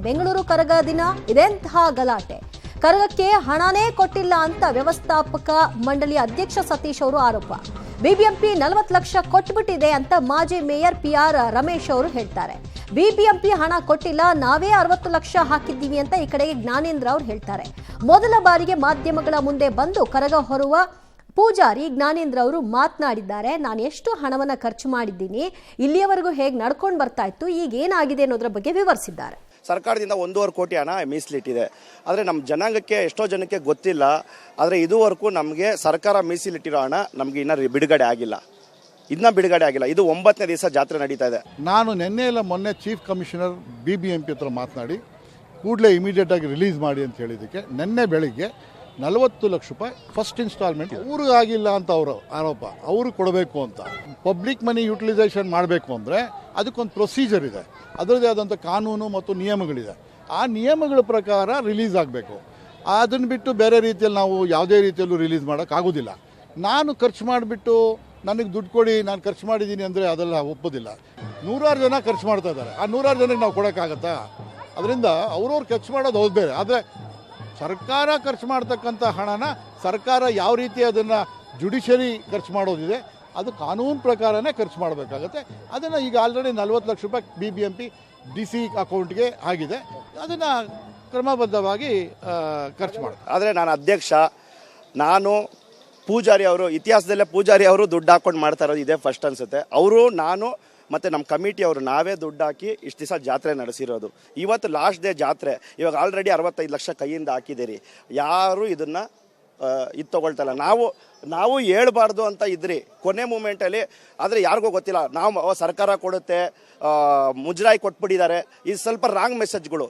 ಬೆಂಗಳೂರು ಕರಗ ದಿನ ಇದೆಂತಹ ಗಲಾಟೆ. ಕರಗಕ್ಕೆ ಹಣನೇ ಕೊಟ್ಟಿಲ್ಲ ಅಂತ ವ್ಯವಸ್ಥಾಪಕ ಮಂಡಳಿ ಅಧ್ಯಕ್ಷ ಸತೀಶ್ ಅವರು ಆರೋಪ. ಬಿಬಿಎಂಪಿ 40 ಲಕ್ಷ ಕೊಟ್ಬಿಟ್ಟಿದೆ ಅಂತ ಮಾಜಿ ಮೇಯರ್ PR ರಮೇಶ್ ಅವರು ಹೇಳ್ತಾರೆ. ಬಿಬಿಎಂಪಿ ಹಣ ಕೊಟ್ಟಿಲ್ಲ, ನಾವೇ 60 ಲಕ್ಷ ಹಾಕಿದ್ದೀವಿ ಅಂತ ಈ ಕಡೆಗೆ ಜ್ಞಾನೇಂದ್ರ ಅವರು ಹೇಳ್ತಾರೆ. ಮೊದಲ ಬಾರಿಗೆ ಮಾಧ್ಯಮಗಳ ಮುಂದೆ ಬಂದು ಕರಗ ಹೊರುವ ಪೂಜಾರಿ ಜ್ಞಾನೇಂದ್ರ ಅವರು ಮಾತನಾಡಿದ್ದಾರೆ. ನಾನು ಎಷ್ಟು ಹಣವನ್ನ ಖರ್ಚು ಮಾಡಿದ್ದೀನಿ, ಇಲ್ಲಿಯವರೆಗೂ ಹೇಗೆ ನಡ್ಕೊಂಡು ಬರ್ತಾ ಇತ್ತು, ಈಗ ಏನಾಗಿದೆ ಅನ್ನೋದ್ರ ಬಗ್ಗೆ ವಿವರಿಸಿದ್ದಾರೆ. ಸರ್ಕಾರದಿಂದ 1.5 ಕೋಟಿ ಹಣ ಮೀಸಲಿಟ್ಟಿದೆ. ಆದರೆ ನಮ್ಮ ಜನಾಂಗಕ್ಕೆ ಎಷ್ಟೋ ಜನಕ್ಕೆ ಗೊತ್ತಿಲ್ಲ. ಆದರೆ ಇದುವರೆಗೂ ನಮಗೆ ಸರ್ಕಾರ ಮೀಸಲಿಟ್ಟಿರೋ ಹಣ ನಮಗೆ ಇನ್ನೂ ಬಿಡುಗಡೆ ಆಗಿಲ್ಲ. ಇದು 9ನೇ ದಿವಸ ಜಾತ್ರೆ ನಡೀತಾ ಇದೆ. ನಾನು ನಿನ್ನೆ ಇಲ್ಲ ಮೊನ್ನೆ ಚೀಫ್ ಕಮಿಷನರ್ BBMP ಹತ್ರ ಮಾತನಾಡಿ ಕೂಡಲೇ ಇಮಿಡಿಯೇಟ್ ಆಗಿ ರಿಲೀಸ್ ಮಾಡಿ ಅಂತ ಹೇಳಿದ್ದಕ್ಕೆ ನಿನ್ನೆ ಬೆಳಿಗ್ಗೆ 40 ಲಕ್ಷ ರೂಪಾಯಿ ಫಸ್ಟ್ ಇನ್ಸ್ಟಾಲ್ಮೆಂಟ್ ಆಗಿಲ್ಲ ಅಂತ ಅವರ ಆರೋಪ. ಅವರು ಕೊಡಬೇಕು ಅಂತ. ಪಬ್ಲಿಕ್ ಮನಿ ಯುಟಿಲೈಸೇಷನ್ ಮಾಡಬೇಕು ಅಂದರೆ ಅದಕ್ಕೊಂದು ಪ್ರೊಸೀಜರ್ ಇದೆ, ಅದರದ್ದೇ ಆದಂಥ ಕಾನೂನು ಮತ್ತು ನಿಯಮಗಳಿದೆ. ಆ ನಿಯಮಗಳ ಪ್ರಕಾರ ರಿಲೀಸ್ ಆಗಬೇಕು. ಅದನ್ನು ಬಿಟ್ಟು ಬೇರೆ ರೀತಿಯಲ್ಲಿ ನಾವು ಯಾವುದೇ ರೀತಿಯಲ್ಲೂ ರಿಲೀಸ್ ಮಾಡೋಕ್ಕಾಗೋದಿಲ್ಲ. ನಾನು ಖರ್ಚು ಮಾಡಿಬಿಟ್ಟು ನನಗೆ ದುಡ್ಡು ಕೊಡಿ, ನಾನು ಖರ್ಚು ಮಾಡಿದ್ದೀನಿ ಅಂದರೆ ಅದೆಲ್ಲ ಒಪ್ಪೋದಿಲ್ಲ. 100 ಜನ ಖರ್ಚು ಮಾಡ್ತಾ ಇದ್ದಾರೆ. ಆ 100 ಜನಕ್ಕೆ ನಾವು ಕೊಡೋಕ್ಕಾಗತ್ತಾ? ಅದರಿಂದ ಅವ್ರವ್ರು ಖರ್ಚು ಮಾಡೋದು ಹೌದು ಬೇರೆ. ಆದರೆ ಸರ್ಕಾರ ಖರ್ಚು ಮಾಡ್ತಕ್ಕಂಥ ಹಣನ ಸರ್ಕಾರ ಯಾವ ರೀತಿ ಅದನ್ನು ಜುಡಿಷರಿ ಖರ್ಚು ಮಾಡೋದಿದೆ ಅದು ಕಾನೂನು ಪ್ರಕಾರನೇ ಖರ್ಚು ಮಾಡಬೇಕಾಗತ್ತೆ. ಅದನ್ನು ಈಗ ಆಲ್ರೆಡಿ 40 ಲಕ್ಷ ರೂಪಾಯಿ BBMP DC ಅಕೌಂಟ್ಗೆ ಆಗಿದೆ. ಅದನ್ನು ಕ್ರಮಬದ್ಧವಾಗಿ ಖರ್ಚು ಮಾಡ್ತಾರೆ. ಆದರೆ ನಾನು ಅಧ್ಯಕ್ಷ, ನಾನು ಪೂಜಾರಿ ಅವರು, ಇತಿಹಾಸದಲ್ಲೇ ಪೂಜಾರಿ ಅವರು ದುಡ್ಡು ಹಾಕೊಂಡು ಮಾಡ್ತಾ ಇರೋದು ಇದೇ ಫಸ್ಟ್ ಅನಿಸುತ್ತೆ. ಅವರು, ನಾನು ಮತ್ತು ನಮ್ಮ ಕಮಿಟಿ ಅವರು ನಾವೇ ದುಡ್ಡು ಹಾಕಿ ಇಷ್ಟು ದಿವಸ ಜಾತ್ರೆ ನಡೆಸಿರೋದು. ಇವತ್ತು ಲಾಸ್ಟ್ ಡೇ ಜಾತ್ರೆ. ಇವಾಗ ಆಲ್ರೆಡಿ 65 ಲಕ್ಷ ಕೈಯಿಂದ ಹಾಕಿದ್ದೀರಿ. ಯಾರು ಇದನ್ನು ತೊಗೊಳ್ತಲ್ಲ. ನಾವು ಹೇಳ್ಬಾರ್ದು ಅಂತ ಇದ್ರಿ ಕೊನೆ ಮೂಮೆಂಟಲ್ಲಿ. ಆದರೆ ಯಾರಿಗೂ ಗೊತ್ತಿಲ್ಲ. ನಾವು ಸರ್ಕಾರ ಕೊಡುತ್ತೆ, ಮುಜರಾಯಿ ಕೊಟ್ಬಿಟ್ಟಿದ್ದಾರೆ. ಇದು ಸ್ವಲ್ಪ ರಾಂಗ್ ಮೆಸೇಜ್ಗಳು.